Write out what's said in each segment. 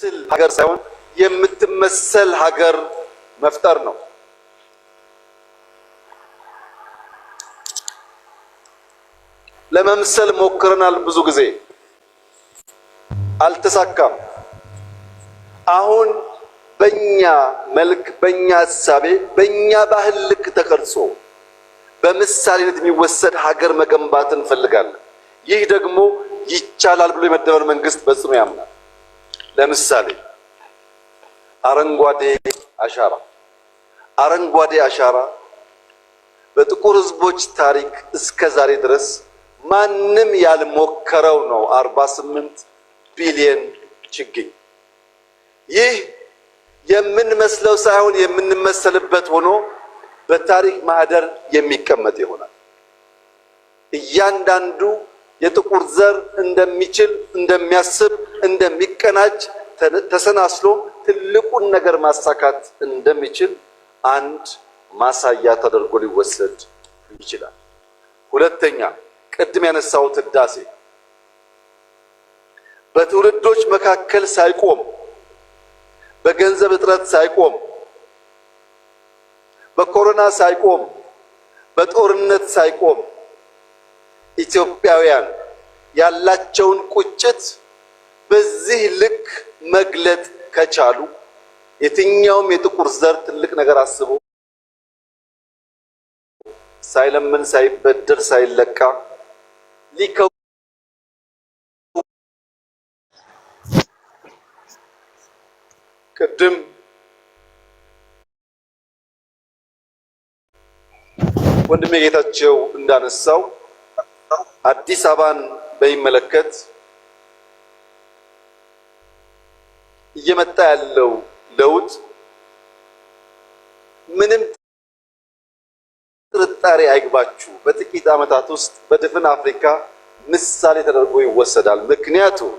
ሀገር ሳይሆን የምትመሰል ሀገር መፍጠር ነው። ለመምሰል ሞክረናል፣ ብዙ ጊዜ አልተሳካም። አሁን በእኛ መልክ፣ በእኛ እሳቤ፣ በእኛ ባህል ልክ ተቀርጾ በምሳሌነት የሚወሰድ ሀገር መገንባት እንፈልጋለን። ይህ ደግሞ ይቻላል ብሎ የመደመር መንግስት በጽኑ ያምናል። ለምሳሌ አረንጓዴ አሻራ። አረንጓዴ አሻራ በጥቁር ህዝቦች ታሪክ እስከ ዛሬ ድረስ ማንም ያልሞከረው ነው። 48 ቢሊዮን ችግኝ። ይህ የምንመስለው ሳይሆን የምንመሰልበት ሆኖ በታሪክ ማህደር የሚቀመጥ ይሆናል። እያንዳንዱ የጥቁር ዘር እንደሚችል፣ እንደሚያስብ፣ እንደሚቀናጅ ተሰናስሎ ትልቁን ነገር ማሳካት እንደሚችል አንድ ማሳያ ተደርጎ ሊወሰድ ይችላል። ሁለተኛ፣ ቅድም ያነሳሁት ህዳሴ በትውልዶች መካከል ሳይቆም፣ በገንዘብ እጥረት ሳይቆም፣ በኮሮና ሳይቆም፣ በጦርነት ሳይቆም ኢትዮጵያውያን ያላቸውን ቁጭት በዚህ ልክ መግለጥ ከቻሉ የትኛውም የጥቁር ዘር ትልቅ ነገር አስቦ ሳይለምን፣ ሳይበደር፣ ሳይለቃ ሊከው ቅድም ወንድሜ ጌታቸው እንዳነሳው አዲስ አበባን በሚመለከት እየመጣ ያለው ለውጥ ምንም ጥርጣሬ አይግባችሁ በጥቂት ዓመታት ውስጥ በድፍን አፍሪካ ምሳሌ ተደርጎ ይወሰዳል። ምክንያቱም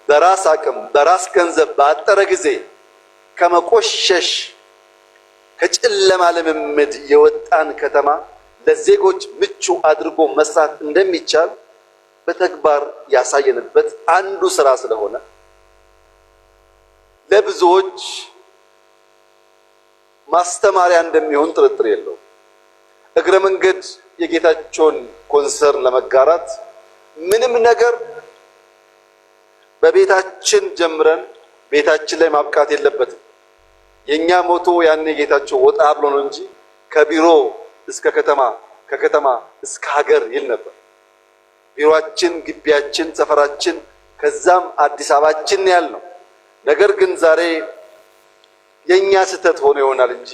በራስ አቅም፣ በራስ ገንዘብ በአጠረ ጊዜ ከመቆሸሽ ከጨለማ ልምምድ የወጣን ከተማ ለዜጎች ምቹ አድርጎ መስራት እንደሚቻል በተግባር ያሳየንበት አንዱ ስራ ስለሆነ ለብዙዎች ማስተማሪያ እንደሚሆን ጥርጥር የለውም። እግረ መንገድ የጌታቸውን ኮንሰርን ለመጋራት ምንም ነገር በቤታችን ጀምረን ቤታችን ላይ ማብቃት የለበትም። የኛ ሞቶ ያኔ ጌታቸው ወጣ ብሎ ነው እንጂ ከቢሮ እስከ ከተማ፣ ከከተማ እስከ ሀገር ይል ነበር። ቢሮአችን፣ ግቢያችን፣ ሰፈራችን ከዛም አዲስ አበባችን ያልነው ነገር ግን ዛሬ የኛ ስህተት ሆኖ ይሆናል እንጂ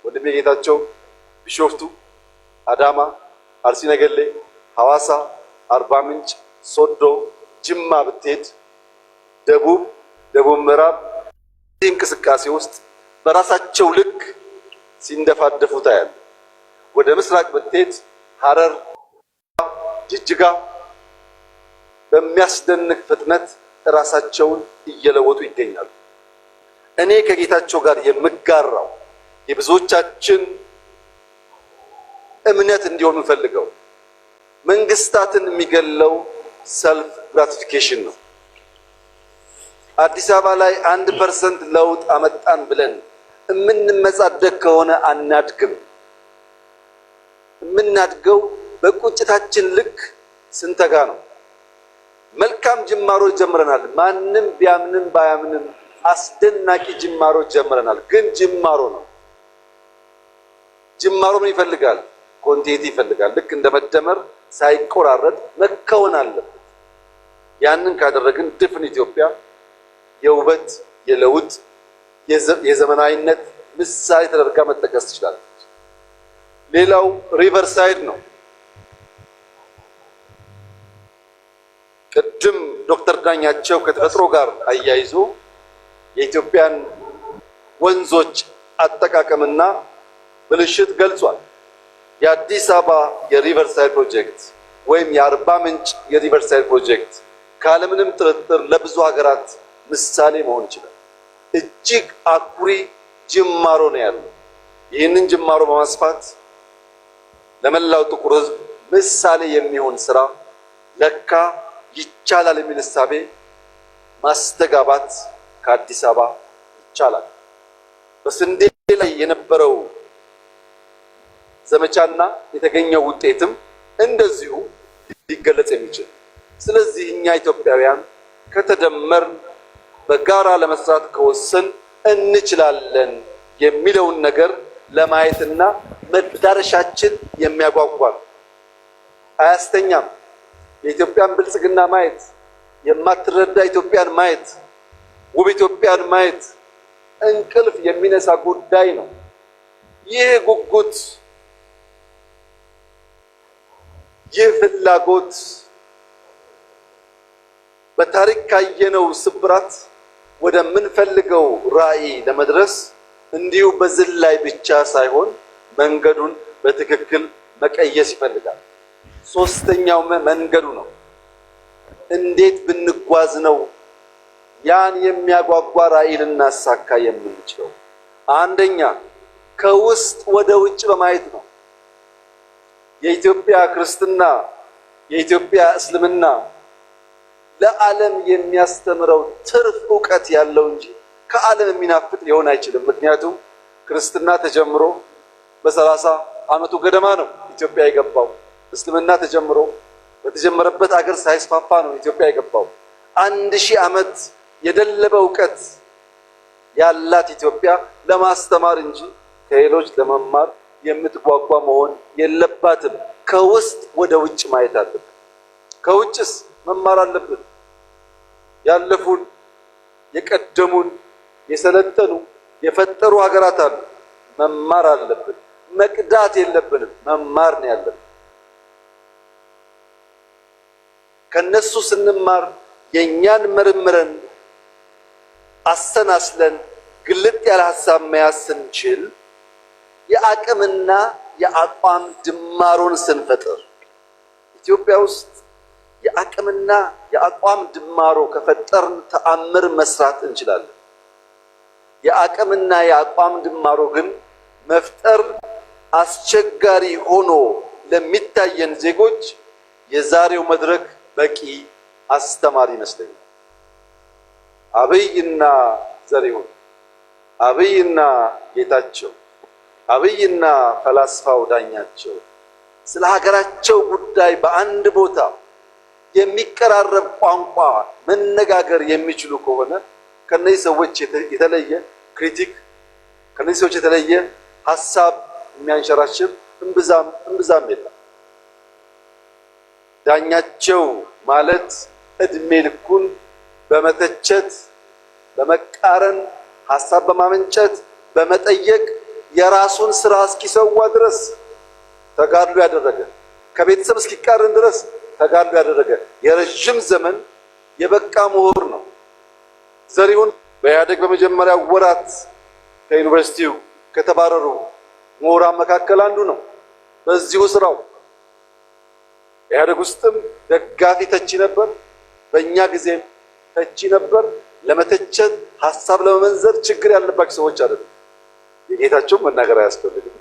ወንድሜ ጌታቸው ቢሾፍቱ፣ አዳማ፣ አርሲ ነገሌ፣ ሐዋሳ፣ አርባ ምንጭ፣ ሶዶ፣ ጅማ ብትሄድ ደቡብ ምዕራብ እንቅስቃሴ ውስጥ በራሳቸው ልክ ሲንደፋደፉ ታያል። ወደ ምስራቅ ብትሄድ ሐረር፣ ጅጅጋ በሚያስደንቅ ፍጥነት ራሳቸውን እየለወጡ ይገኛሉ። እኔ ከጌታቸው ጋር የምጋራው የብዙዎቻችን እምነት እንዲሆን የምፈልገው መንግስታትን የሚገለው ሰልፍ ግራቲፊኬሽን ነው። አዲስ አበባ ላይ 1% ለውጥ አመጣን ብለን የምንመጻደቅ ከሆነ አናድግም። የምናድገው በቁጭታችን ልክ ስንተጋ ነው። መልካም ጅማሮች ጀምረናል። ማንም ቢያምንም ባያምንም አስደናቂ ጅማሮች ጀምረናል። ግን ጅማሮ ነው። ጅማሮ ምን ይፈልጋል? ኮንቲኒቲ ይፈልጋል። ልክ እንደ መደመር ሳይቆራረጥ መከወን አለበት። ያንን ካደረግን ድፍን ኢትዮጵያ የውበት፣ የለውጥ፣ የዘመናዊነት ምሳሌ ተደርጋ መጠቀስ ትችላለች። ሌላው ሪቨርሳይድ ነው። ቅድም ዶክተር ዳኛቸው ከተፈጥሮ ጋር አያይዞ የኢትዮጵያን ወንዞች አጠቃቀምና ብልሽት ገልጿል። የአዲስ አበባ የሪቨርሳይድ ፕሮጀክት ወይም የአርባ ምንጭ የሪቨርሳይድ ፕሮጀክት ካለምንም ጥርጥር ለብዙ ሀገራት ምሳሌ መሆን ይችላል። እጅግ አኩሪ ጅማሮ ነው ያለው። ይህንን ጅማሮ በማስፋት ለመላው ጥቁር ሕዝብ ምሳሌ የሚሆን ስራ ለካ ይቻላል የሚል እሳቤ ማስተጋባት ከአዲስ አበባ ይቻላል። በስንዴ ላይ የነበረው ዘመቻና የተገኘው ውጤትም እንደዚሁ ሊገለጽ የሚችል። ስለዚህ እኛ ኢትዮጵያውያን ከተደመር በጋራ ለመስራት ከወሰን እንችላለን የሚለውን ነገር ለማየትና መዳረሻችን የሚያጓጓ አያስተኛም። የኢትዮጵያን ብልጽግና ማየት፣ የማትረዳ ኢትዮጵያን ማየት፣ ውብ ኢትዮጵያን ማየት እንቅልፍ የሚነሳ ጉዳይ ነው። ይህ ጉጉት፣ ይህ ፍላጎት በታሪክ ካየነው ስብራት ወደምንፈልገው ራዕይ ለመድረስ እንዲሁ በዝላይ ብቻ ሳይሆን መንገዱን በትክክል መቀየስ ይፈልጋል። ሶስተኛው መንገዱ ነው። እንዴት ብንጓዝ ነው ያን የሚያጓጓ ራዕይ ልናሳካ የምንችለው? አንደኛ ከውስጥ ወደ ውጭ በማየት ነው። የኢትዮጵያ ክርስትና፣ የኢትዮጵያ እስልምና ለዓለም የሚያስተምረው ትርፍ ዕውቀት ያለው እንጂ ከዓለም የሚናፍቅ ሊሆን አይችልም። ምክንያቱም ክርስትና ተጀምሮ በ30 ዓመቱ ገደማ ነው ኢትዮጵያ የገባው። እስልምና ተጀምሮ በተጀመረበት አገር ሳይስፋፋ ነው ኢትዮጵያ የገባው። 1000 ዓመት የደለበ ዕውቀት ያላት ኢትዮጵያ ለማስተማር እንጂ ከሌሎች ለመማር የምትጓጓ መሆን የለባትም። ከውስጥ ወደ ውጭ ማየት አለብን። ከውጭስ መማር አለብን። ያለፉን፣ የቀደሙን፣ የሰለጠኑ፣ የፈጠሩ ሀገራት አሉ። መማር አለብን። መቅዳት የለብንም። መማር ነው ያለብን። ከነሱ ስንማር የኛን መርምረን አሰናስለን ግልጥ ያለ ሐሳብ መያዝ ስንችል የአቅምና የአቋም ድማሮን ስንፈጥር ኢትዮጵያ ውስጥ የአቅምና የአቋም ድማሮ ከፈጠርን ተአምር መስራት እንችላለን። የአቅምና የአቋም ድማሮ ግን መፍጠር አስቸጋሪ ሆኖ ለሚታየን ዜጎች የዛሬው መድረክ በቂ አስተማሪ ይመስለኛል። አብይና ዘሪሁን፣ አብይና ጌታቸው፣ አብይና ፈላስፋው ዳኛቸው ስለ ሀገራቸው ጉዳይ በአንድ ቦታ የሚቀራረብ ቋንቋ መነጋገር የሚችሉ ከሆነ ከነዚህ ሰዎች የተለየ ክሪቲክ፣ ከነዚህ ሰዎች የተለየ ሀሳብ የሚያንሸራሽር እምብዛም የለም። ዳኛቸው ማለት እድሜ ልኩን በመተቸት፣ በመቃረን፣ ሀሳብ በማመንጨት፣ በመጠየቅ የራሱን ስራ እስኪሰዋ ድረስ ተጋድሎ ያደረገ፣ ከቤተሰብ እስኪቃረን ድረስ ተጋድሎ ያደረገ የረጅም ዘመን የበቃ ምሁር ነው። ዘሪሁን በኢህአዴግ በመጀመሪያ ወራት ከዩኒቨርሲቲው ከተባረሩ ምሁራን መካከል አንዱ ነው። በዚሁ ስራው ኢህአዴግ ውስጥም ደጋፊ ተቺ ነበር፣ በእኛ ጊዜም ተቺ ነበር። ለመተቸት ሀሳብ ለመመንዘር ችግር ያለባቸው ሰዎች አይደሉም። የጌታቸው መናገር አያስፈልግም።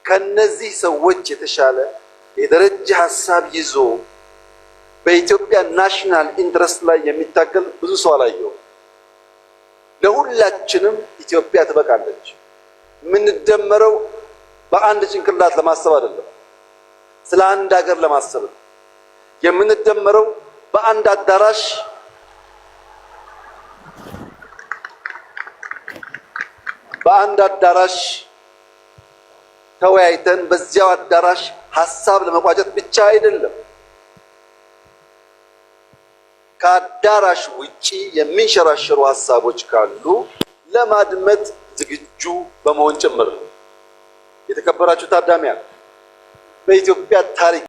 ከነዚህ ሰዎች የተሻለ የደረጃ ሀሳብ ይዞ በኢትዮጵያ ናሽናል ኢንትረስት ላይ የሚታገል ብዙ ሰው አላየው። ለሁላችንም ኢትዮጵያ ትበቃለች። የምንደመረው በአንድ ጭንቅላት ለማሰብ አይደለም፣ ስለ አንድ ሀገር ለማሰብ ነው። የምንደመረው በአንድ አዳራሽ ተወያይተን በዚያው አዳራሽ ሀሳብ ለመቋጨት ብቻ አይደለም። ከአዳራሽ ውጪ የሚንሸራሸሩ ሀሳቦች ካሉ ለማድመጥ ዝግጁ በመሆን ጭምር ነው። የተከበራችሁ ታዳሚያን፣ በኢትዮጵያ ታሪክ